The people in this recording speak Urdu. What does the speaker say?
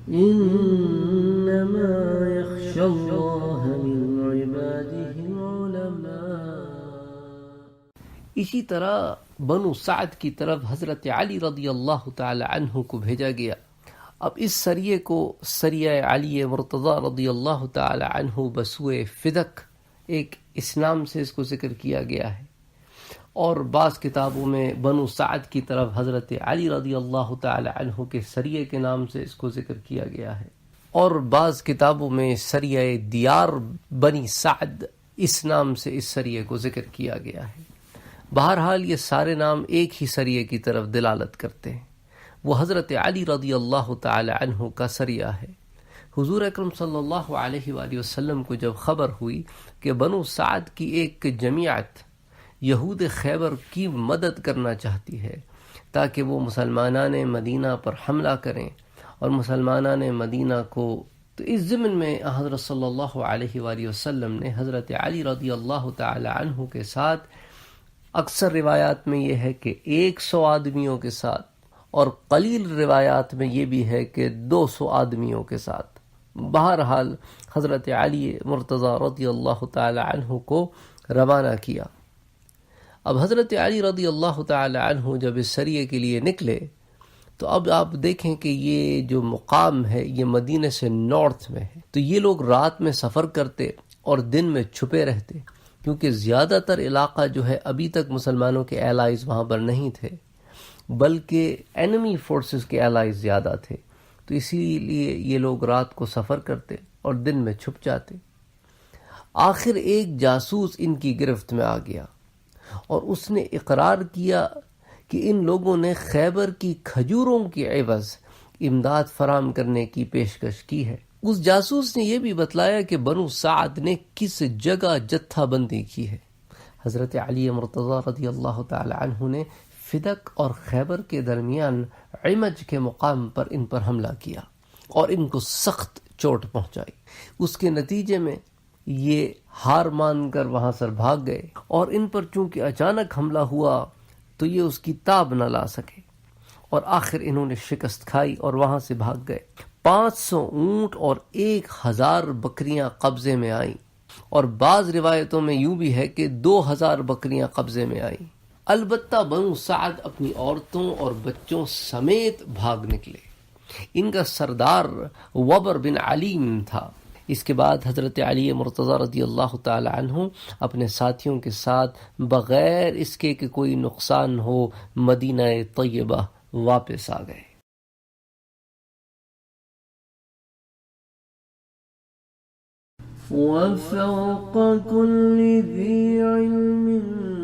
إنما يخشى الله من عباده العلماء۔ اسی طرح بنو سعد کی طرف حضرت علی رضی اللہ تعالی عنہ کو بھیجا گیا۔ اب اس سریے کو سریہ علی مرتضی رضی اللہ تعالی عنہ بسوئے فدق، ایک اس نام سے اس کو ذکر کیا گیا ہے، اور بعض کتابوں میں بنو سعد کی طرف حضرت علی رضی اللہ تعالی عنہ کے سریے کے نام سے اس کو ذکر کیا گیا ہے، اور بعض کتابوں میں سریہ دیار بنی سعد اس نام سے اس سریے کو ذکر کیا گیا ہے۔ بہرحال یہ سارے نام ایک ہی سریے کی طرف دلالت کرتے ہیں، وہ حضرت علی رضی اللہ تعالی عنہ کا سریہ ہے۔ حضور اکرم صلی اللہ علیہ وآلہ وسلم کو جب خبر ہوئی کہ بنو سعد کی ایک جماعت یہود خیبر کی مدد کرنا چاہتی ہے تاکہ وہ مسلمانان مدینہ پر حملہ کریں اور مسلمانان مدینہ کو، تو اس ضمن میں حضرت صلی اللہ علیہ وآلہ وسلم نے حضرت علی رضی اللہ تعالی عنہ کے ساتھ، اکثر روایات میں یہ ہے کہ 100 آدمیوں کے ساتھ، اور قلیل روایات میں یہ بھی ہے کہ 200 آدمیوں کے ساتھ، بہرحال حضرت علی مرتضی رضی اللہ تعالی عنہ کو روانہ کیا۔ اب حضرت علی رضی اللہ تعالی عنہ جب اس سریے کے لیے نکلے تو اب آپ دیکھیں کہ یہ جو مقام ہے یہ مدینہ سے نارتھ میں ہے، تو یہ لوگ رات میں سفر کرتے اور دن میں چھپے رہتے، کیونکہ زیادہ تر علاقہ جو ہے ابھی تک مسلمانوں کے ایلائز وہاں پر نہیں تھے، بلکہ اینمی فورسز کے ایلائز زیادہ تھے، تو اسی لیے یہ لوگ رات کو سفر کرتے اور دن میں چھپ جاتے۔ آخر ایک جاسوس ان کی گرفت میں آ گیا اور اس نے اقرار کیا کہ ان لوگوں نے خیبر کی کھجوروں کی عوض امداد فراہم کرنے کی پیشکش کی ہے۔ اس جاسوس نے یہ بھی بتلایا کہ بنو سعد نے کس جگہ جتھا بندی کی ہے۔ حضرت علی مرتضی رضی اللہ تعالی عنہ نے فدق اور خیبر کے درمیان عمج کے مقام پر ان پر حملہ کیا اور ان کو سخت چوٹ پہنچائی۔ اس کے نتیجے میں یہ ہار مان کر وہاں سے بھاگ گئے، اور ان پر چونکہ اچانک حملہ ہوا تو یہ اس کی تاب نہ لا سکے، اور آخر انہوں نے شکست کھائی اور وہاں سے بھاگ گئے۔ 500 اونٹ اور 1000 بکریاں قبضے میں آئیں، اور بعض روایتوں میں یوں بھی ہے کہ 2000 بکریاں قبضے میں آئیں۔ البتہ بنو سعد اپنی عورتوں اور بچوں سمیت بھاگ نکلے۔ ان کا سردار وبر بن علیم تھا۔ اس کے بعد حضرت علی مرتضی رضی اللہ تعالی عنہ اپنے ساتھیوں کے ساتھ بغیر اس کے کہ کوئی نقصان ہو مدینہ طیبہ واپس آ گئے۔ وفوق كل ذي علم